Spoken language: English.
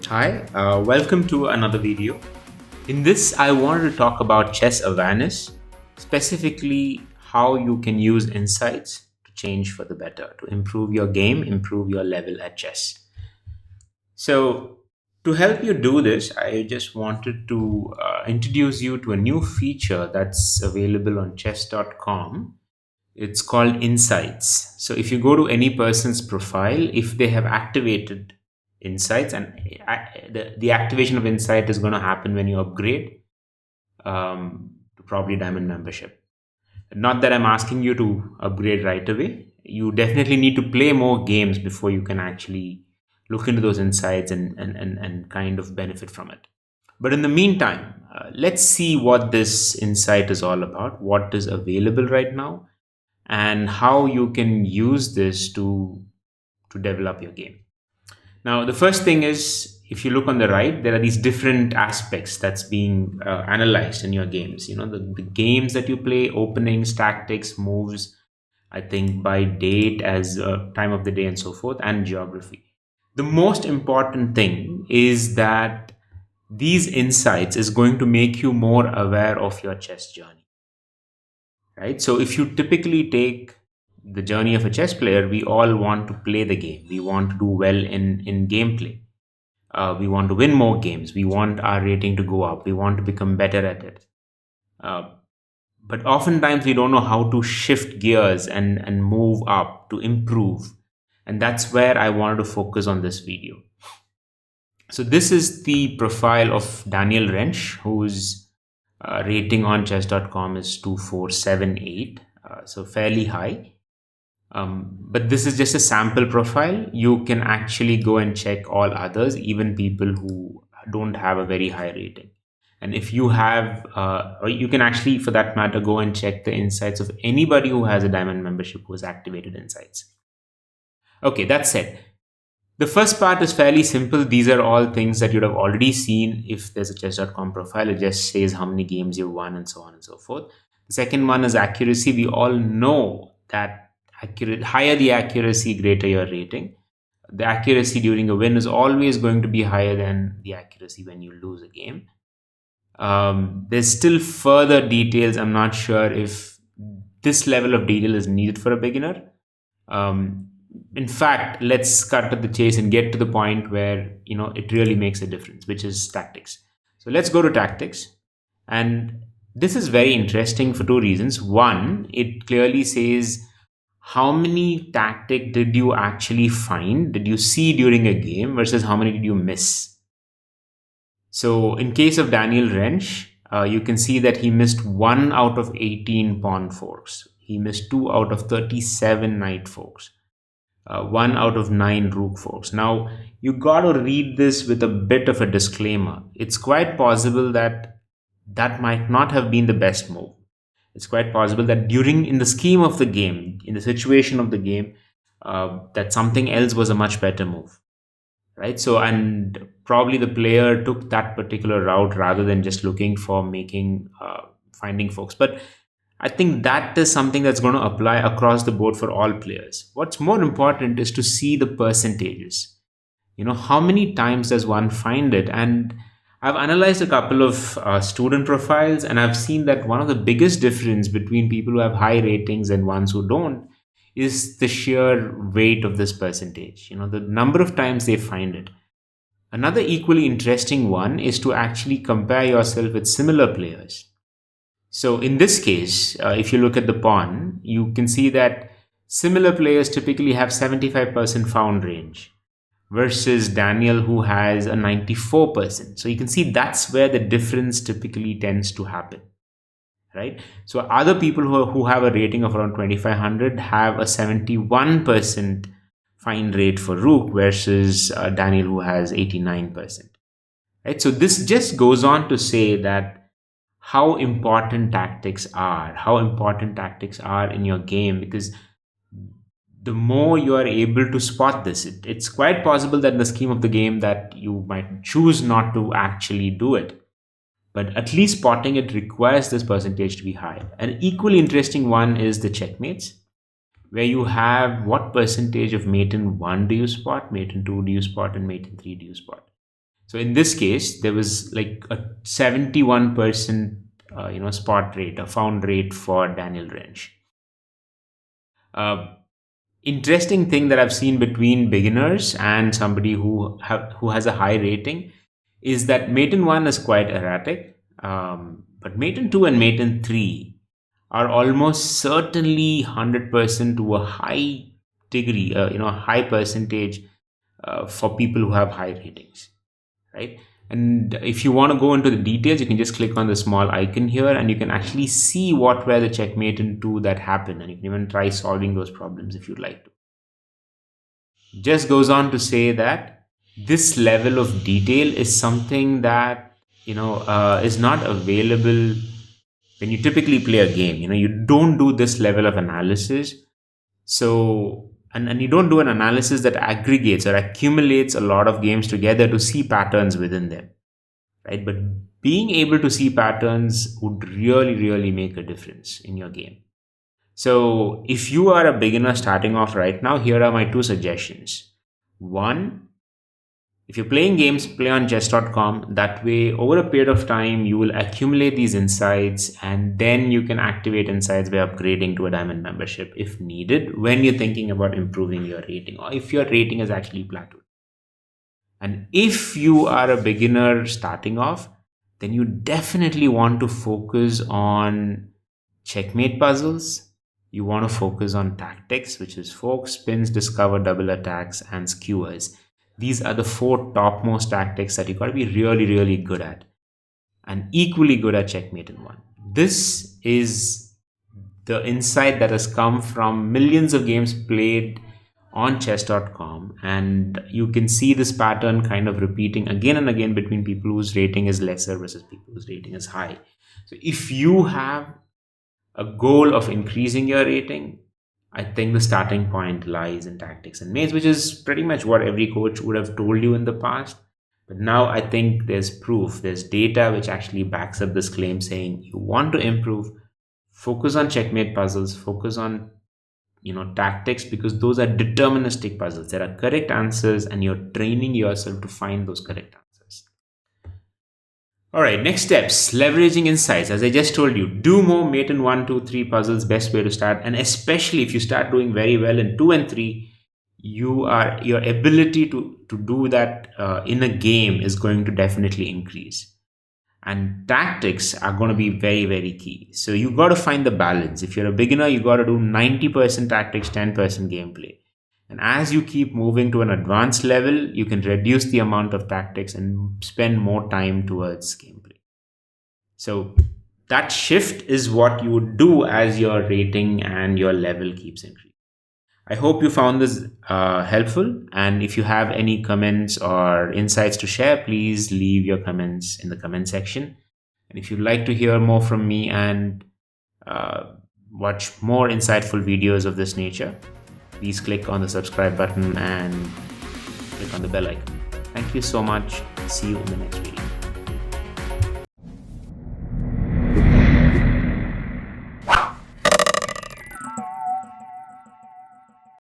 Hi, welcome to another video. In this, I wanted to talk about chess awareness, specifically how you can use insights to change for the better, to improve your game, improve your level at chess. So, to help you do this, I just wanted to introduce you to a new feature that's available on chess.com. It's called Insights. So if you go to any person's profile, if they have activated Insights, and the activation of Insight is going to happen when you upgrade to probably Diamond membership. Not that I'm asking you to upgrade right away. You definitely need to play more games before you can actually look into those insights and kind of benefit from it. But in the meantime, let's see what this insight is all about, what is available right now, and how you can use this to develop your game. Now, the first thing is, if you look on the right, there are these different aspects that's being analyzed in your games. The games that you play, openings, tactics, moves, I think by date as time of the day and so forth, and geography. The most important thing is that these insights is going to make you more aware of your chess journey, right? So if you typically take the journey of a chess player, we all want to play the game. We want to do well in gameplay. We want to win more games. We want our rating to go up. We want to become better at it. Uh, but oftentimes we don't know how to shift gears and move up to improve. And that's where I wanted to focus on this video. So this is the profile of Daniel Rensch, whose rating on chess.com is 2478, so fairly high. But this is just a sample profile. You can actually go and check all others, even people who don't have a very high rating. And if you have, or you can actually, for that matter, go and check the insights of anybody who has a Diamond membership who has activated insights. Okay, that said, the first part is fairly simple. These are all things that you'd have already seen if there's a chess.com profile. It just says how many games you've won and so on and so forth. The second one is accuracy. We all know that higher the accuracy, greater your rating. The accuracy during a win is always going to be higher than the accuracy when you lose a game. There's still further details. I'm not sure if this level of detail is needed for a beginner. In fact, let's cut to the chase and get to the point where it really makes a difference, which is tactics. So let's go to tactics, and this is very interesting for two reasons. One, it clearly says how many tactic did you actually find, did you see during a game versus how many did you miss. So in case of Daniel Rensch, you can see that he missed 1 out of 18 pawn forks. He missed 2 out of 37 knight forks. 1 out of 9 rook forks. Now, you got to read this with a bit of a disclaimer. It's quite possible that might not have been the best move. It's quite possible that in the scheme of the game, in the situation of the game, that something else was a much better move, right? So, and probably the player took that particular route rather than just looking for finding forks. But I think that is something that's going to apply across the board for all players. What's more important is to see the percentages. How many times does one find it? And I've analyzed a couple of student profiles, and I've seen that one of the biggest difference between people who have high ratings and ones who don't is the sheer weight of this percentage, the number of times they find it. Another equally interesting one is to actually compare yourself with similar players. So in this case, if you look at the pawn, you can see that similar players typically have 75% found range versus Daniel, who has a 94%. So you can see that's where the difference typically tends to happen, right? So other people who have a rating of around 2500 have a 71% find rate for rook versus Daniel, who has 89%, right? So this just goes on to say that how important tactics are in your game, because the more you are able to spot this, it's quite possible that in the scheme of the game that you might choose not to actually do it, but at least spotting it requires this percentage to be high. An equally interesting one is the checkmates, where you have what percentage of mate in 1 do you spot, mate in 2 do you spot, and mate in 3 do you spot. So in this case, there was like a 71% spot rate, a found rate for Daniel Rensch. Interesting thing that I've seen between beginners and somebody who has a high rating is that Maiden 1 is quite erratic, but Maiden 2 and Maiden 3 are almost certainly 100% to a high degree, high percentage for people who have high ratings, right? And if you want to go into the details, you can just click on the small icon here and you can actually see what were the checkmate in 2 that happened, and you can even try solving those problems if you'd like to. Just goes on to say that this level of detail is something that is not available when you typically play a game. You don't do this level of analysis. So and you don't do an analysis that aggregates or accumulates a lot of games together to see patterns within them, right? But being able to see patterns would really, really make a difference in your game. So if you are a beginner starting off right now, here are my 2 suggestions. One, if you're playing games, play on chess.com. That way, over a period of time, you will accumulate these insights, and then you can activate insights by upgrading to a diamond membership if needed when you're thinking about improving your rating, or if your rating is actually plateaued. And if you are a beginner starting off, then you definitely want to focus on checkmate puzzles. You want to focus on tactics, which is forks, spins, discover, double attacks, and skewers. These are the 4 topmost tactics that you got to be really, really good at, and equally good at checkmate in 1. This is the insight that has come from millions of games played on chess.com, and you can see this pattern kind of repeating again and again between people whose rating is lesser versus people whose rating is high. So if you have a goal of increasing your rating, I think the starting point lies in tactics and mates, which is pretty much what every coach would have told you in the past. But now I think there's proof, there's data which actually backs up this claim, saying you want to improve, focus on checkmate puzzles, focus on tactics, because those are deterministic puzzles. There are correct answers and you're training yourself to find those correct answers. All right, next steps, leveraging insights. As I just told you, do more Maiden 1, 2, 3 puzzles, best way to start. And especially if you start doing very well in 2 and 3, your ability to do that in a game is going to definitely increase. And tactics are going to be very, very key. So you got to find the balance. If you're a beginner, you got to do 90% tactics, 10% gameplay. And as you keep moving to an advanced level, you can reduce the amount of tactics and spend more time towards gameplay. So that shift is what you would do as your rating and your level keeps increasing. I hope you found this helpful. And if you have any comments or insights to share, please leave your comments in the comment section. And if you'd like to hear more from me and watch more insightful videos of this nature, please click on the subscribe button and click on the bell icon. Thank you so much. See you in the next video.